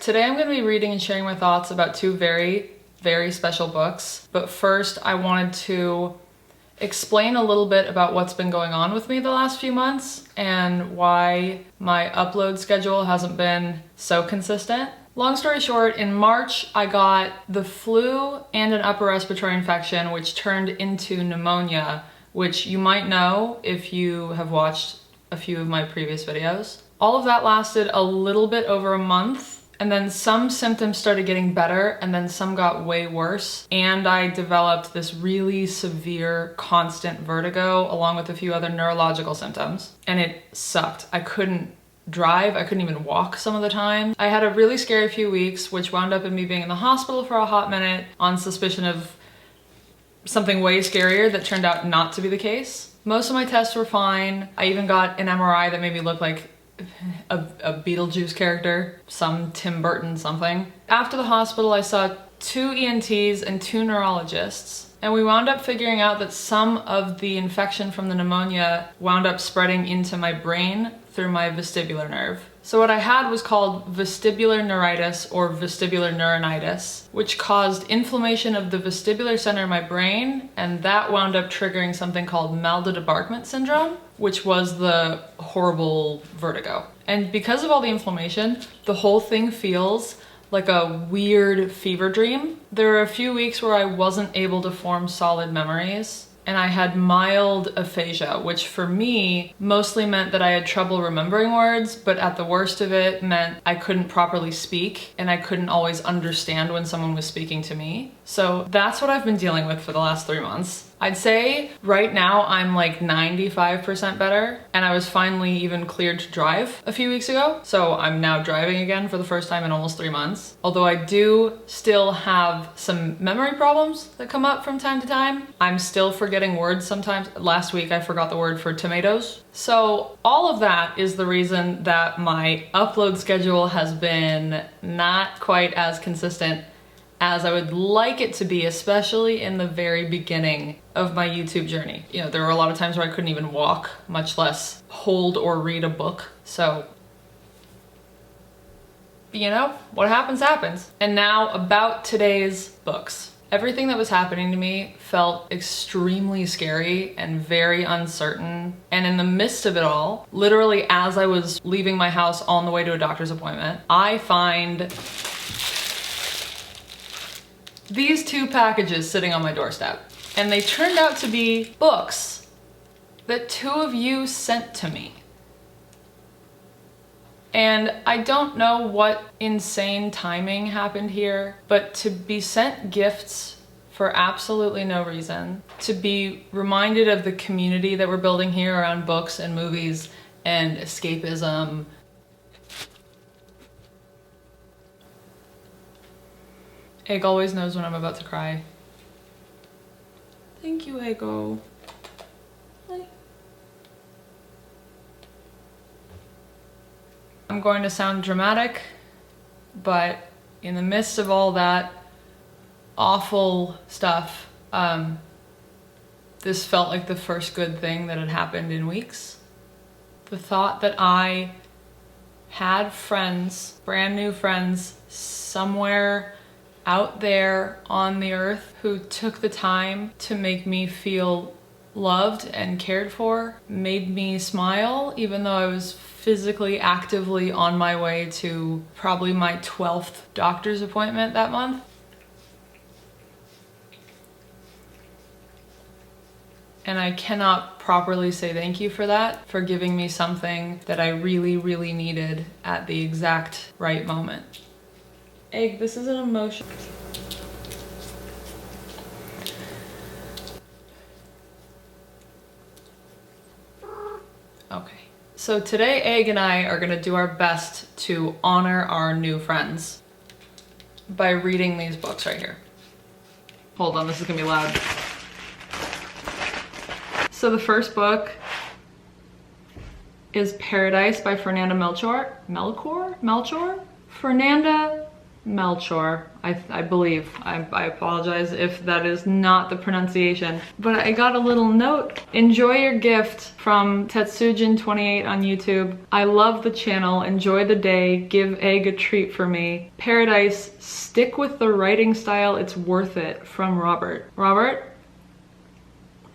Today I'm going to be reading and sharing my thoughts about two very, very special books. But first I wanted to explain a little bit about what's been going on with me the last few months and why my upload schedule hasn't been so consistent. Long story short, in March I got the flu and an upper respiratory infection which turned into pneumonia, which you might know if you have watched a few of my previous videos. All of that lasted a little bit over a month. And then some symptoms started getting better and then some got way worse. And I developed this really severe constant vertigo along with a few other neurological symptoms. And it sucked. I couldn't drive, I couldn't even walk some of the time. I had a really scary few weeks, which wound up in me being in the hospital for a hot minute on suspicion of something way scarier that turned out not to be the case. Most of my tests were fine. I even got an MRI that made me look like a Beetlejuice character, some Tim Burton something. After the hospital, I saw 2 ENTs and 2 neurologists, and we wound up figuring out that some of the infection from the pneumonia wound up spreading into my brain through my vestibular nerve. So what I had was called vestibular neuritis or vestibular neuronitis, which caused inflammation of the vestibular center of my brain, and that wound up triggering something called mal-de-débarquement syndrome, which was the horrible vertigo. And because of all the inflammation, the whole thing feels like a weird fever dream. There were a few weeks where I wasn't able to form solid memories, and I had mild aphasia, which for me mostly meant that I had trouble remembering words, but at the worst of it meant I couldn't properly speak and I couldn't always understand when someone was speaking to me. So that's what I've been dealing with for the last 3 months. I'd say right now I'm like 95% better, and I was finally even cleared to drive a few weeks ago. So I'm now driving again for the first time in almost 3 months. Although I do still have some memory problems that come up from time to time. I'm still forgetting words sometimes. Last week I forgot the word for tomatoes. So all of that is the reason that my upload schedule has been not quite as consistent as I would like it to be, especially in the very beginning of my YouTube journey. You know, there were a lot of times where I couldn't even walk, much less hold or read a book. So, you know, what happens, happens. And now about today's books. Everything that was happening to me felt extremely scary and very uncertain. And in the midst of it all, literally as I was leaving my house on the way to a doctor's appointment, I find these 2 packages sitting on my doorstep. And they turned out to be books that 2 of you sent to me. And I don't know what insane timing happened here, but to be sent gifts for absolutely no reason, to be reminded of the community that we're building here around books and movies and escapism. Egg always knows when I'm about to cry. Thank you, Eggo. Hi. I'm going to sound dramatic, but in the midst of all that awful stuff, this felt like the first good thing that had happened in weeks. The thought that I had friends, brand new friends, somewhere out there on the earth who took the time to make me feel loved and cared for, made me smile, even though I was physically actively on my way to probably my 12th doctor's appointment that month. And I cannot properly say thank you for that, for giving me something that I really, really needed at the exact right moment. Egg, this is an emotion. Okay. So today, Egg and I are gonna do our best to honor our new friends by reading these books right here. Hold on, this is gonna be loud. So the first book is Paradais by Fernanda Melchor? Fernanda Melchor, I believe. I apologize if that is not the pronunciation. But I got a little note. Enjoy your gift from Tetsujin28 on YouTube. I love the channel. Enjoy the day. Give Egg a treat for me. Paradise, stick with the writing style. It's worth it. From Robert. Robert?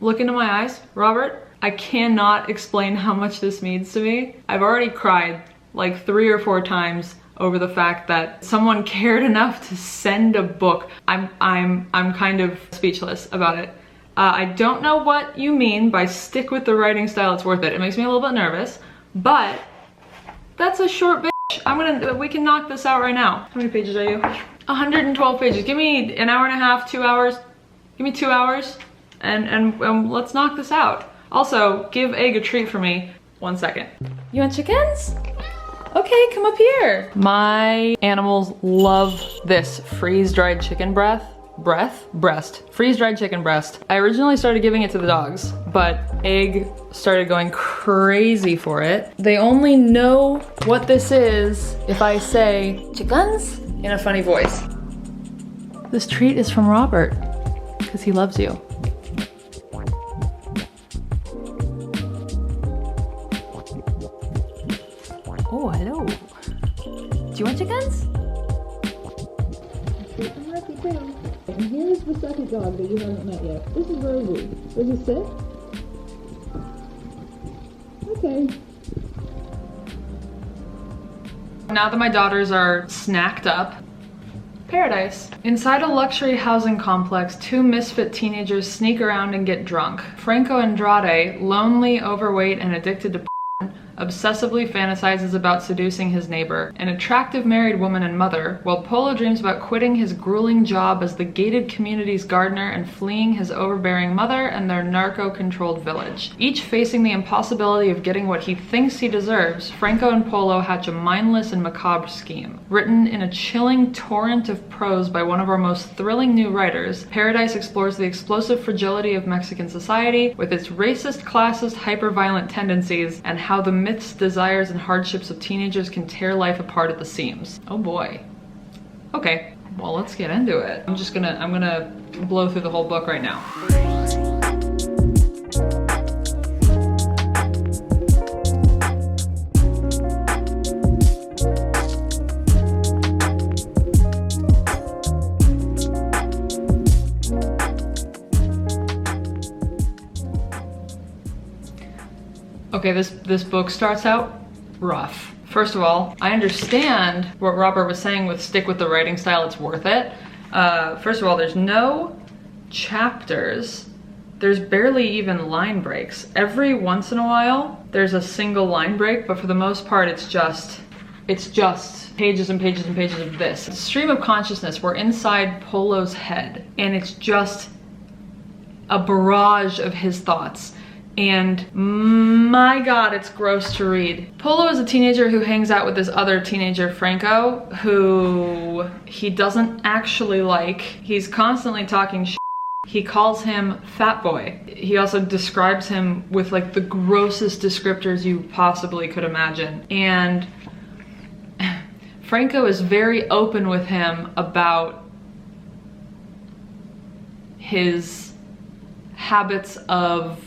Look into my eyes. Robert? I cannot explain how much this means to me. I've already cried like 3 or 4 times over the fact that someone cared enough to send a book. I'm kind of speechless about it. I don't know what you mean by stick with the writing style, it's worth it. It makes me a little bit nervous, but that's a short bitch. We can knock this out right now. How many pages are you? 112 pages. Give me an hour and a half, 2 hours. Give me 2 hours and let's knock this out. Also, give Egg a treat for me. 1 second. You want chickens? Okay, come up here. My animals love this freeze-dried chicken breast. Freeze-dried chicken breast. I originally started giving it to the dogs, but Egg started going crazy for it. They only know what this is if I say chickens in a funny voice. This treat is from Robert, because he loves you. Oh, hello. Do you want chickens? And here's the second dog that you haven't met yet. This is Rosie. Rosie, sit. Okay. Now that my daughters are snacked up, Paradise. Inside a luxury housing complex, 2 misfit teenagers sneak around and get drunk. Franco Andrade, lonely, overweight, and addicted to obsessively fantasizes about seducing his neighbor, an attractive married woman and mother, while Polo dreams about quitting his grueling job as the gated community's gardener and fleeing his overbearing mother and their narco-controlled village. Each facing the impossibility of getting what he thinks he deserves, Franco and Polo hatch a mindless and macabre scheme. Written in a chilling torrent of prose by one of our most thrilling new writers, Paradise explores the explosive fragility of Mexican society with its racist, classist, hyper-violent tendencies and how the myths, desires, and hardships of teenagers can tear life apart at the seams. Oh boy. Okay, well, let's get into it. I'm gonna blow through the whole book right now. Okay, this book starts out rough. First of all, I understand what Robert was saying with stick with the writing style, it's worth it. First of all, there's no chapters. There's barely even line breaks. Every once in a while, there's a single line break, but for the most part, it's just pages and pages and pages of this. It's a stream of consciousness. We're inside Polo's head, and it's just a barrage of his thoughts. And my God, it's gross to read. Polo is a teenager who hangs out with this other teenager, Franco, who he doesn't actually like. He's constantly talking shit. He calls him fat boy. He also describes him with like the grossest descriptors you possibly could imagine. And Franco is very open with him about his habits of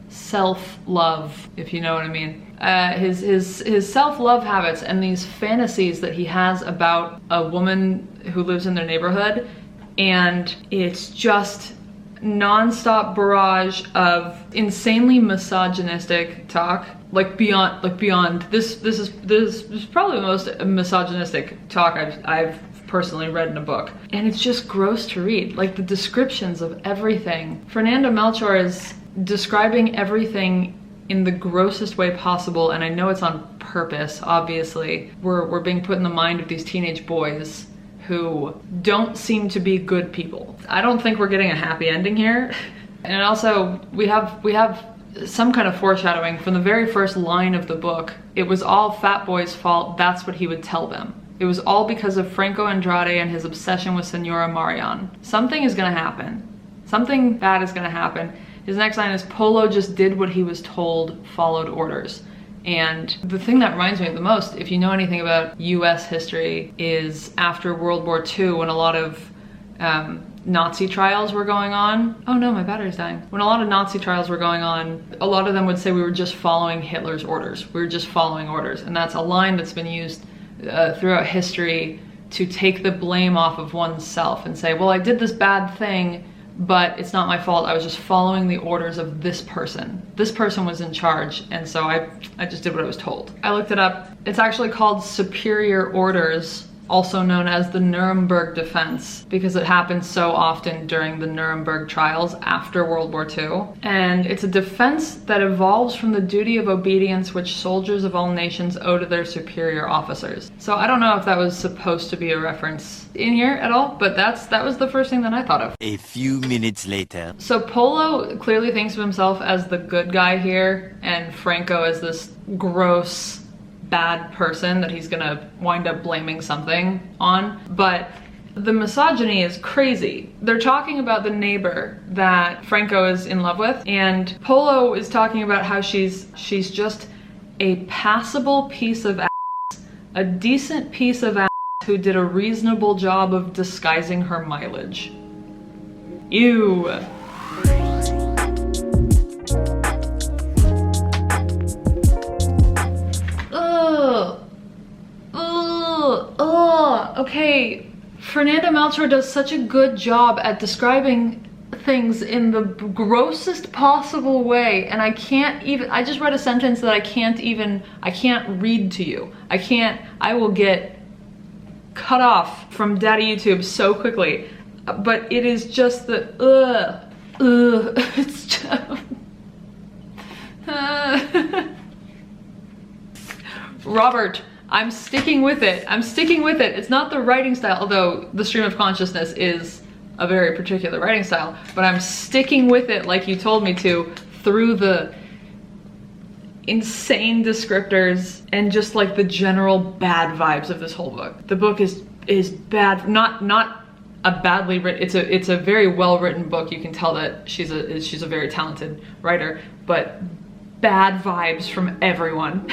self-love, if you know what I mean. His self-love habits and these fantasies that he has about a woman who lives in their neighborhood, and it's just non-stop barrage of insanely misogynistic talk, like beyond this is probably the most misogynistic talk I've personally read in a book, and it's just gross to read. Like the descriptions of everything. Fernando Melchor is describing everything in the grossest way possible, and I know it's on purpose, obviously. We're being put in the mind of these teenage boys who don't seem to be good people. I don't think we're getting a happy ending here. And also, we have some kind of foreshadowing from the very first line of the book. It was all Fat Boy's fault, that's what he would tell them. It was all because of Franco Andrade and his obsession with Senora Marian. Something is gonna happen. Something bad is gonna happen. His next line is, Polo just did what he was told, followed orders. And the thing that reminds me of the most, if you know anything about US history, is after World War II, when a lot of Nazi trials were going on. Oh no, my battery's dying. When a lot of Nazi trials were going on, a lot of them would say we were just following Hitler's orders. We were just following orders. And that's a line that's been used throughout history to take the blame off of oneself and say, well, I did this bad thing, but it's not my fault. I was just following the orders of this person. This person was in charge, and so I just did what I was told. I looked it up. It's actually called superior orders, also known as the Nuremberg defense, because it happened so often during the Nuremberg trials after World War II. And it's a defense that evolves from the duty of obedience which soldiers of all nations owe to their superior officers. So I don't know if that was supposed to be a reference in here at all, but that was the first thing that I thought of. A few minutes later. So Polo clearly thinks of himself as the good guy here, and Franco as this gross, bad person that he's gonna wind up blaming something on. But the misogyny is crazy. They're talking about the neighbor that Franco is in love with, and Polo is talking about how she's just a passable piece of ass, a decent piece of ass who did a reasonable job of disguising her mileage. Ew. Okay, Fernanda Melchor does such a good job at describing things in the grossest possible way, and I just read a sentence that I can't read to you. I will get cut off from Daddy YouTube so quickly, but it is just the, it's just, Robert, I'm sticking with it. It's not the writing style, although the stream of consciousness is a very particular writing style, but I'm sticking with it like you told me to through the insane descriptors and just like the general bad vibes of this whole book. The book is bad, not a badly written, it's a very well written book. You can tell that she's a very talented writer, but bad vibes from everyone.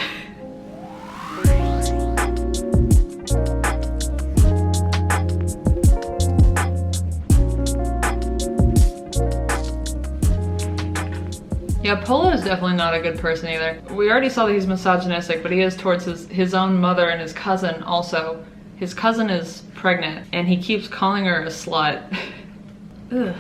Yeah, Polo is definitely not a good person either. We already saw that he's misogynistic, but he is towards his own mother and his cousin also. His cousin is pregnant, and he keeps calling her a slut. Ugh.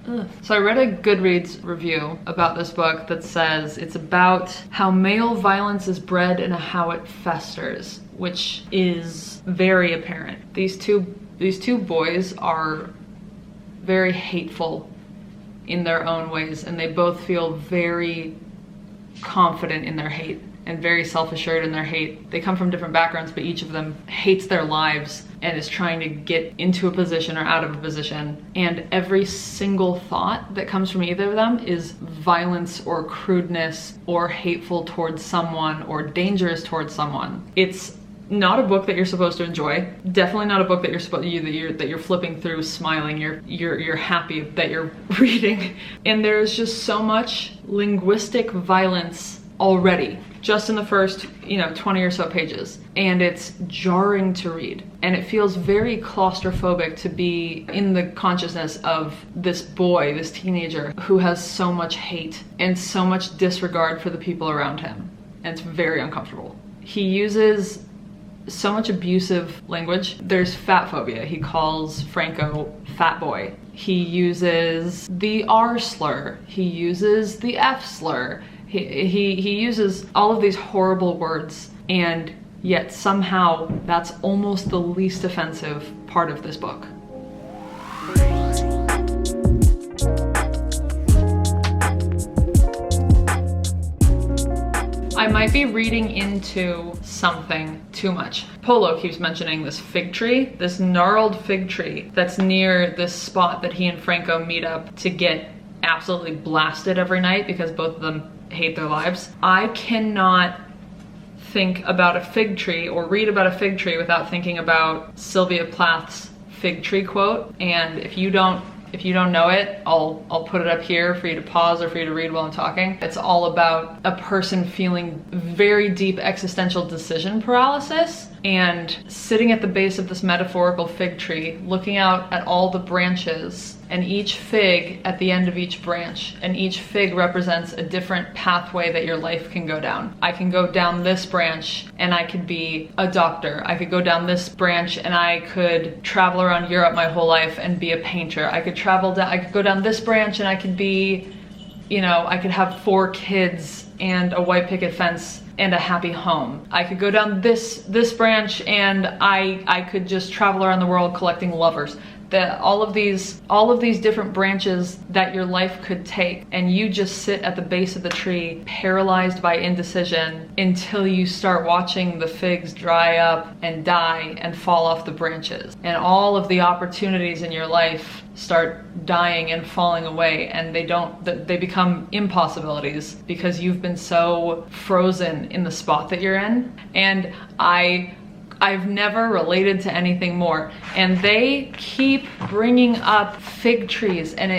Ugh. So I read a Goodreads review about this book that says it's about how male violence is bred and how it festers, which is very apparent. These two boys are very hateful in their own ways, and they both feel very confident in their hate and very self-assured in their hate. They come from different backgrounds, but each of them hates their lives and is trying to get into a position or out of a position. And every single thought that comes from either of them is violence or crudeness or hateful towards someone or dangerous towards someone. It's not a book that you're supposed to enjoy. Definitely not a book that you're flipping through smiling. You're happy that you're reading. And there's just so much linguistic violence already, just in the first, 20 or so pages. And it's jarring to read. And it feels very claustrophobic to be in the consciousness of this boy, this teenager, who has so much hate and so much disregard for the people around him. And it's very uncomfortable. He uses so much abusive language. There's fat phobia. He calls Franco fat boy. He uses the R slur. He uses the F slur. He uses all of these horrible words, and yet somehow that's almost the least offensive part of this book. I might be reading into something too much. Polo keeps mentioning this fig tree, this gnarled fig tree that's near this spot that he and Franco meet up to get absolutely blasted every night because both of them hate their lives. I cannot think about a fig tree or read about a fig tree without thinking about Sylvia Plath's fig tree quote. And if you don't If you don't know it, I'll put it up here for you to pause or for you to read while I'm talking. It's all about a person feeling very deep existential decision paralysis and sitting at the base of this metaphorical fig tree, looking out at all the branches and each fig at the end of each branch. And each fig represents a different pathway that your life can go down. I can go down this branch and I could be a doctor. I could go down this branch and I could travel around Europe my whole life and be a painter. I could go down this branch and I could be, you know, I could have 4 kids and a white picket fence and a happy home. I could go down this branch and I could just travel around the world collecting lovers. All of these different branches that your life could take, and you just sit at the base of the tree paralyzed by indecision until you start watching the figs dry up and die and fall off the branches, and all of the opportunities in your life start dying and falling away, and they become impossibilities because you've been so frozen in the spot that you're in. And I've never related to anything more. And they keep bringing up fig trees, and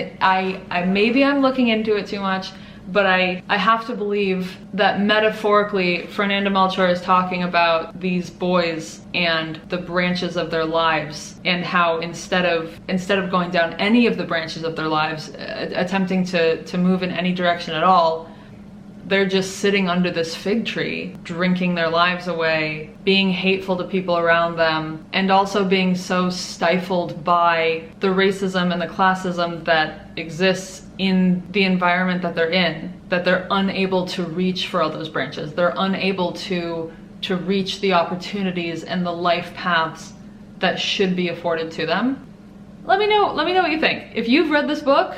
maybe I'm looking into it too much, but I have to believe that metaphorically Fernanda Melchor is talking about these boys and the branches of their lives, and how instead of going down any of the branches of their lives, attempting to move in any direction at all, they're just sitting under this fig tree, drinking their lives away, being hateful to people around them, and also being so stifled by the racism and the classism that exists in the environment that they're in, that they're unable to reach for all those branches. They're unable to reach the opportunities and the life paths that should be afforded to them. Let me know what you think. If you've read this book,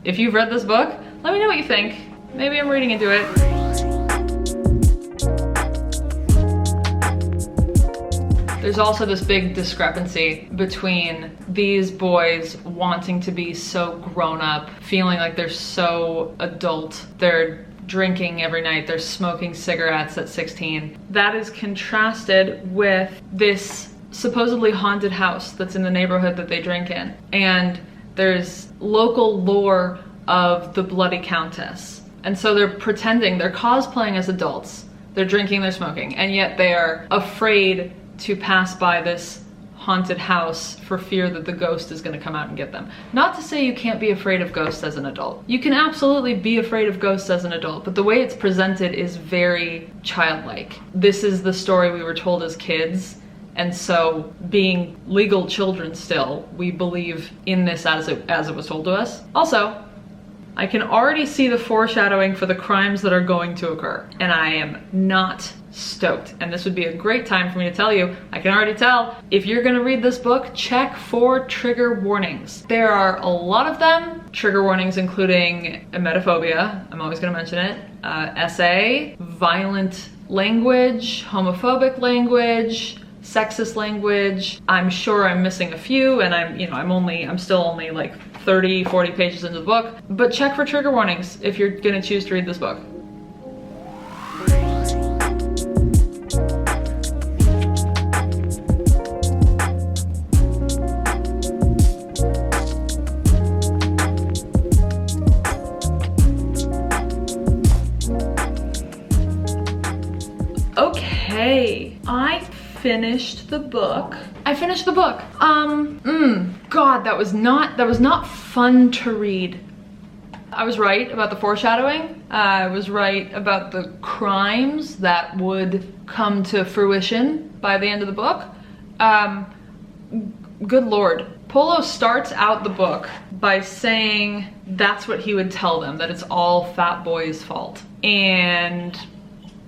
let me know what you think. Maybe I'm reading into it. There's also this big discrepancy between these boys wanting to be so grown up, feeling like they're so adult. They're drinking every night, they're smoking cigarettes at 16. That is contrasted with this supposedly haunted house that's in the neighborhood that they drink in. And there's local lore of the Bloody Countess. And so they're cosplaying as adults. They're drinking, they're smoking, and yet they are afraid to pass by this haunted house for fear that the ghost is going to come out and get them. Not to say you can't be afraid of ghosts as an adult. You can absolutely be afraid of ghosts as an adult, but the way it's presented is very childlike. This is the story we were told as kids, and so being legal children still, we believe in this as it was told to us. Also, I can already see the foreshadowing for the crimes that are going to occur, and I am not stoked. And this would be a great time for me to tell you, I can already tell, if you're gonna read this book, check for trigger warnings. There are a lot of them. Trigger warnings including emetophobia, I'm always gonna mention it, SA, violent language, homophobic language, sexist language. I'm sure I'm missing a few, and I'm still only like 30, 40 pages into the book, but check for trigger warnings if you're gonna choose to read this book. Okay, I finished the book. God, that was not fun to read. I was right about the foreshadowing. I was right about the crimes that would come to fruition by the end of the book. Good Lord. Polo starts out the book by saying that's what he would tell them, that it's all Fat Boy's fault. And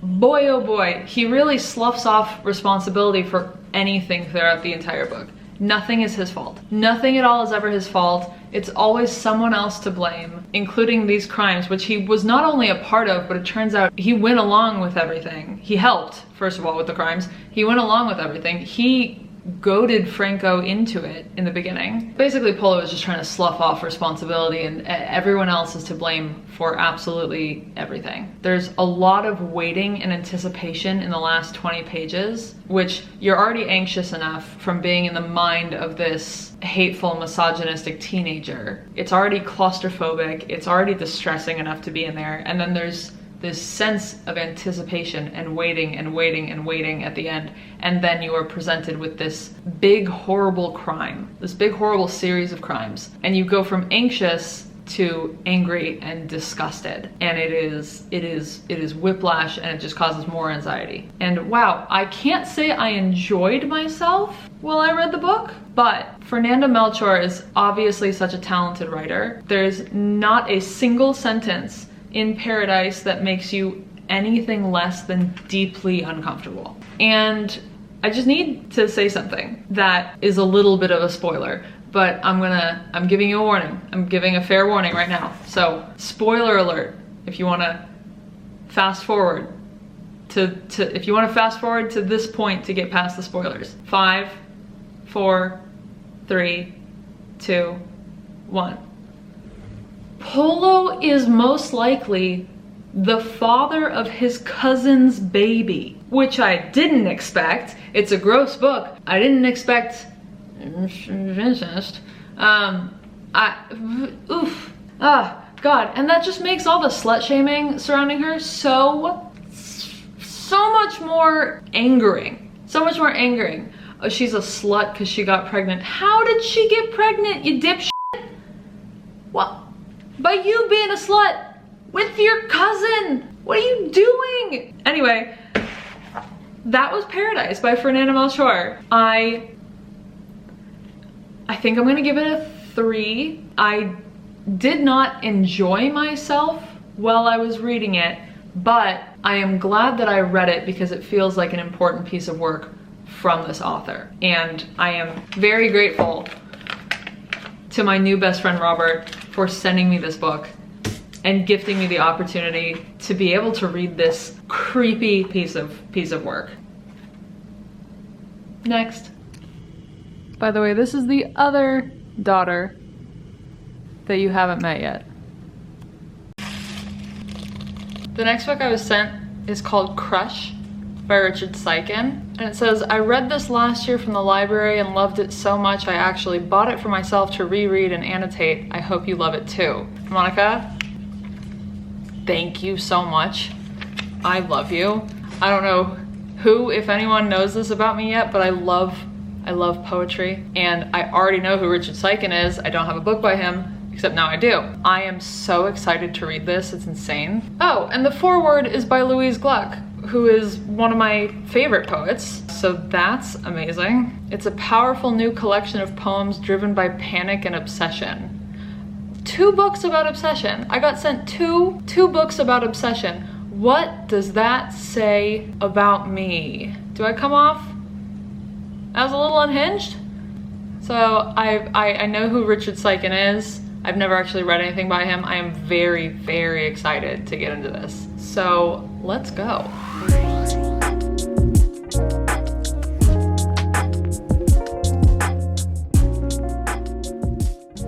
boy, oh boy, he really sloughs off responsibility for anything throughout the entire book. Nothing is his fault. Nothing at all is ever his fault. It's always someone else to blame, including these crimes, which he was not only a part of, but it turns out he went along with everything. He helped, first of all, with the crimes. He went along with everything. He goaded Franco into it in the beginning. Basically, Polo is just trying to slough off responsibility and everyone else is to blame for absolutely everything. There's a lot of waiting and anticipation in the last 20 pages, which you're already anxious enough from being in the mind of this hateful, misogynistic teenager. It's already claustrophobic, it's already distressing enough to be in there, and then there's this sense of anticipation and waiting and waiting and waiting at the end, and then you are presented with this big horrible crime, this big horrible series of crimes, and you go from anxious to angry and disgusted, and it is whiplash, and it just causes more anxiety. And wow, I can't say I enjoyed myself while I read the book, but Fernanda Melchor is obviously such a talented writer. There's not a single sentence in Paradise that makes you anything less than deeply uncomfortable. And I just need to say something that is a little bit of a spoiler, but I'm giving you a warning. I'm giving a fair warning right now. So, spoiler alert, if you wanna fast forward to this point to get past the spoilers. 5, 4, 3, 2, 1. Polo is most likely the father of his cousin's baby, which I didn't expect. It's a gross book. I didn't expect incest. God, and that just makes all the slut shaming surrounding her so much more angering. So much more angering. Oh, she's a slut because she got pregnant. How did she get pregnant, you dipshit? What? By you being a slut with your cousin. What are you doing? Anyway, that was Paradise by Fernanda Melchor. I think I'm gonna give it a 3. I did not enjoy myself while I was reading it, but I am glad that I read it because it feels like an important piece of work from this author. And I am very grateful to my new best friend Robert for sending me this book and gifting me the opportunity to be able to read this creepy piece of work. Next. By the way, this is the other daughter that you haven't met yet. The next book I was sent is called Crush by Richard Seiken. And it says, I read this last year from the library and loved it so much I actually bought it for myself to reread and annotate. I hope you love it too. Monica, thank you so much. I love you. I don't know who, if anyone, knows this about me yet, but I love poetry, and I already know who Richard Seiken is. I don't have a book by him, except now I do. I am so excited to read this, it's insane. Oh, and the foreword is by Louise Gluck, who is one of my favorite poets, so that's amazing. It's a powerful new collection of poems driven by panic and obsession. 2 books about obsession. I got sent two books about obsession. What does that say about me? Do I come off as a little unhinged? So I know who Richard Seiken is. I've never actually read anything by him. I am very, very excited to get into this. So let's go.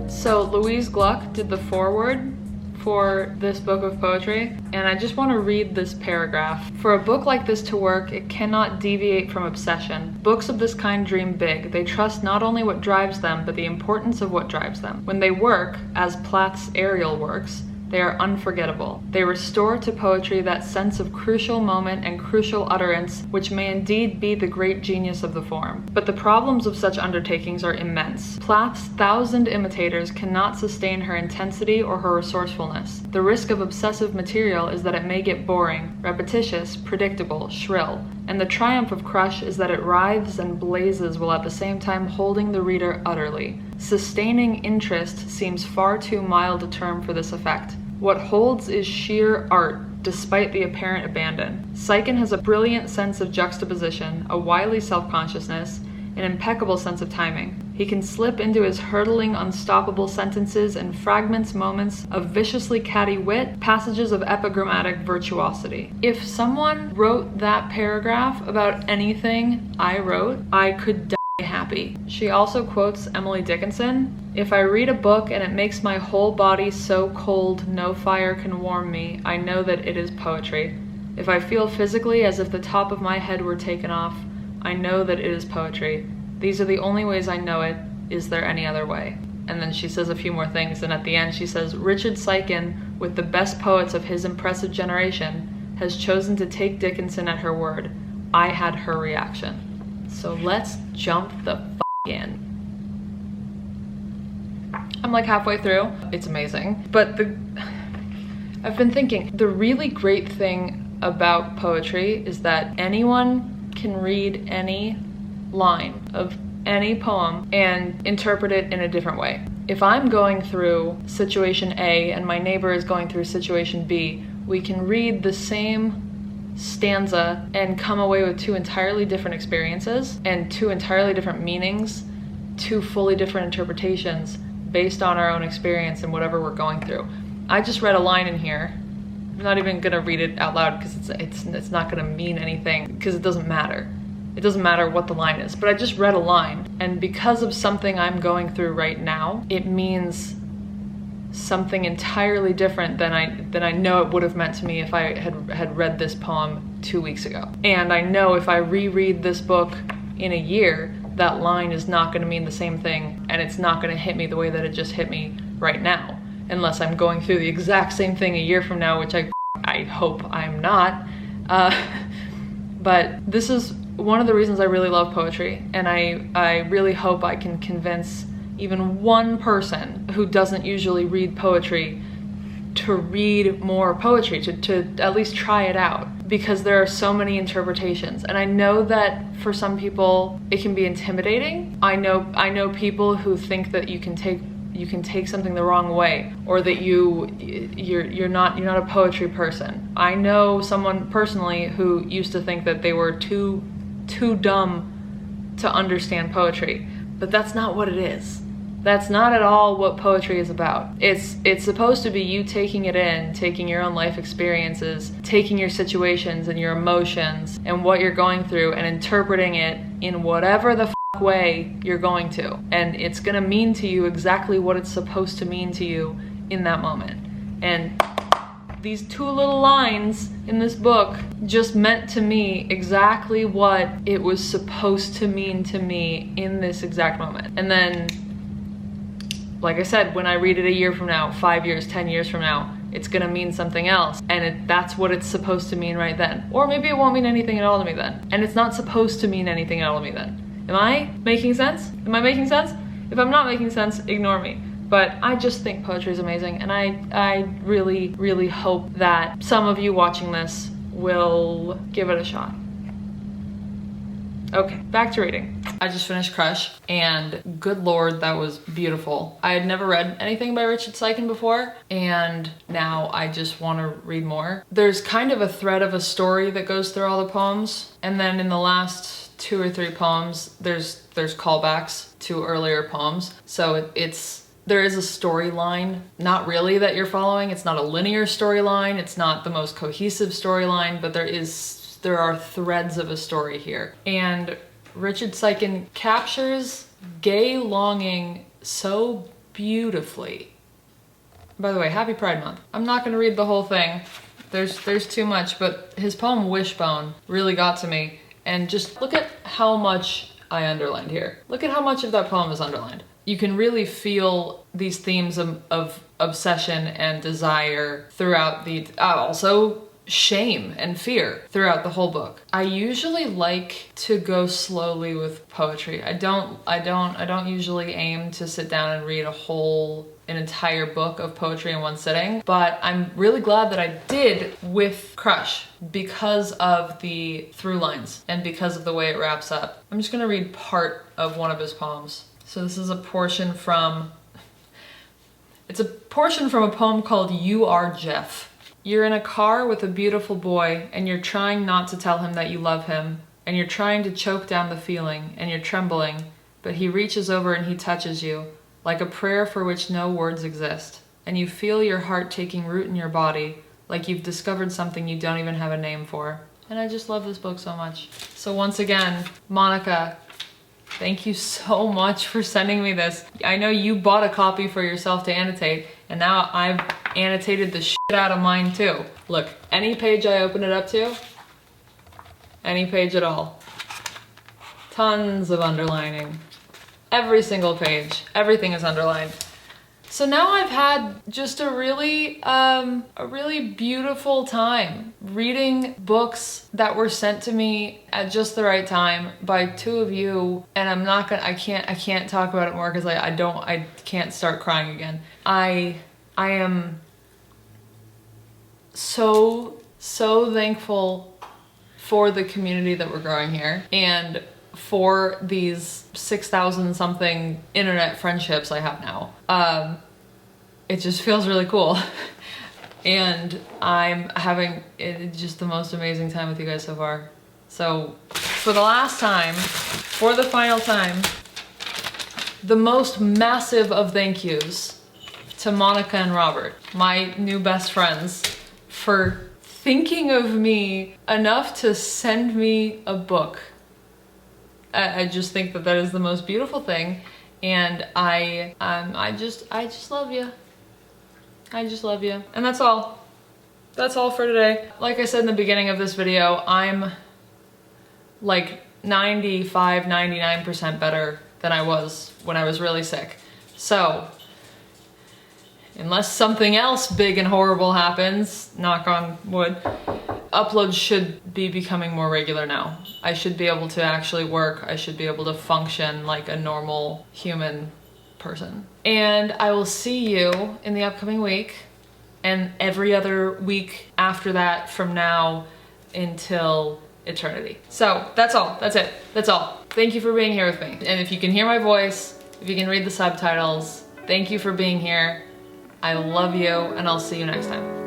So Louise Gluck did the foreword for this book of poetry, and I just want to read this paragraph. For a book like this to work, it cannot deviate from obsession. Books of this kind dream big. They trust not only what drives them, but the importance of what drives them. When they work, as Plath's Ariel works, they are unforgettable. They restore to poetry that sense of crucial moment and crucial utterance, which may indeed be the great genius of the form. But the problems of such undertakings are immense. Plath's 1,000 imitators cannot sustain her intensity or her resourcefulness. The risk of obsessive material is that it may get boring, repetitious, predictable, shrill. And the triumph of Crush is that it writhes and blazes while at the same time holding the reader utterly. Sustaining interest seems far too mild a term for this effect. What holds is sheer art, despite the apparent abandon. Seiken has a brilliant sense of juxtaposition, a wily self-consciousness, an impeccable sense of timing. He can slip into his hurtling, unstoppable sentences and fragments moments of viciously catty wit, passages of epigrammatic virtuosity. If someone wrote that paragraph about anything I wrote, I could die happy. She also quotes Emily Dickinson, "If I read a book and it makes my whole body so cold no fire can warm me, I know that it is poetry. If I feel physically as if the top of my head were taken off, I know that it is poetry. These are the only ways I know it. Is there any other way?" And then she says a few more things, and at the end she says, "Richard Sykin, with the best poets of his impressive generation, has chosen to take Dickinson at her word. I had her reaction." So let's jump the f*** in. I'm like halfway through. It's amazing. But I've been thinking, the really great thing about poetry is that anyone can read any line of any poem and interpret it in a different way. If I'm going through situation A and my neighbor is going through situation B, we can read the same stanza and come away with two entirely different experiences and two entirely different meanings, two fully different interpretations based on our own experience and whatever we're going through. I just read a line in here. I'm not even gonna read it out loud because it's not gonna mean anything, because it doesn't matter. It doesn't matter what the line is, but I just read a line, and because of something I'm going through right now, it means something entirely different than I know it would have meant to me if I had read this poem 2 weeks ago. And I know if I reread this book in a year, that line is not going to mean the same thing, and it's not going to hit me the way that it just hit me right now, unless I'm going through the exact same thing a year from now, which I hope I'm not. But this is one of the reasons I really love poetry, and I really hope I can convince even one person who doesn't usually read poetry to read more poetry, to at least try it out, because there are so many interpretations. And I know that for some people it can be intimidating. I know people who think that you can take something the wrong way, or that you're not a poetry person. I know someone personally who used to think that they were too dumb to understand poetry, but that's not what it is. That's not at all what poetry is about. It's supposed to be you taking it in, taking your own life experiences, taking your situations and your emotions and what you're going through and interpreting it in whatever the way you're going to. And it's gonna mean to you exactly what it's supposed to mean to you in that moment. And these two little lines in this book just meant to me exactly what it was supposed to mean to me in this exact moment. And then, like I said, when I read it a year from now, 5 years, 10 years from now, it's gonna mean something else. And that's what it's supposed to mean right then. Or maybe it won't mean anything at all to me then. And it's not supposed to mean anything at all to me then. Am I making sense? Am I making sense? If I'm not making sense, ignore me. But I just think poetry is amazing, and I really, really hope that some of you watching this will give it a shot. Okay, back to reading. I just finished Crush, and good lord, that was beautiful. I had never read anything by Richard Sykin before, and now I just want to read more. There's kind of a thread of a story that goes through all the poems, and then in the last 2 or 3 poems, there's callbacks to earlier poems. So there is a storyline, not really that you're following. It's not a linear storyline. It's not the most cohesive storyline, but there are threads of a story here. And Richard Sykin captures gay longing so beautifully. By the way, happy Pride Month. I'm not gonna read the whole thing. There's too much, but his poem Wishbone really got to me. And just look at how much I underlined here. Look at how much of that poem is underlined. You can really feel these themes of obsession and desire throughout also shame and fear throughout the whole book. I usually like to go slowly with poetry. I don't usually aim to sit down and read an entire book of poetry in one sitting, but I'm really glad that I did with Crush because of the through lines and because of the way it wraps up. I'm just gonna read part of one of his poems. So this is a portion from a poem called You Are Jeff. You're in a car with a beautiful boy, and you're trying not to tell him that you love him, and you're trying to choke down the feeling, and you're trembling, but he reaches over and he touches you, like a prayer for which no words exist, and you feel your heart taking root in your body, like you've discovered something you don't even have a name for. And I just love this book so much. So once again, Monica, Thank you so much for sending me this. I know you bought a copy for yourself to annotate, and now I've annotated the shit out of mine too. Look, any page I open it up to, any page at all, tons of underlining. Every single page, everything is underlined. So now I've had just a really beautiful time reading books that were sent to me at just the right time by two of you, and I can't talk about it more because I can't start crying again. I am so thankful for the community that we're growing here and for these 6,000 something internet friendships I have now. It just feels really cool. And I'm having just the most amazing time with you guys so far. So for the last time, for the final time, the most massive of thank yous to Monica and Robert, my new best friends, for thinking of me enough to send me a book. I just think that is the most beautiful thing, and I just love you. I just love you. And that's all. That's all for today. Like I said in the beginning of this video, I'm like 95, 99% better than I was when I was really sick. So, unless something else big and horrible happens, knock on wood, uploads should be becoming more regular now. I should be able to actually work. I should be able to function like a normal human person. And I will see you in the upcoming week and every other week after that from now until eternity. So that's all. That's it. That's all. Thank you for being here with me. And if you can hear my voice, if you can read the subtitles, thank you for being here. I love you, and I'll see you next time.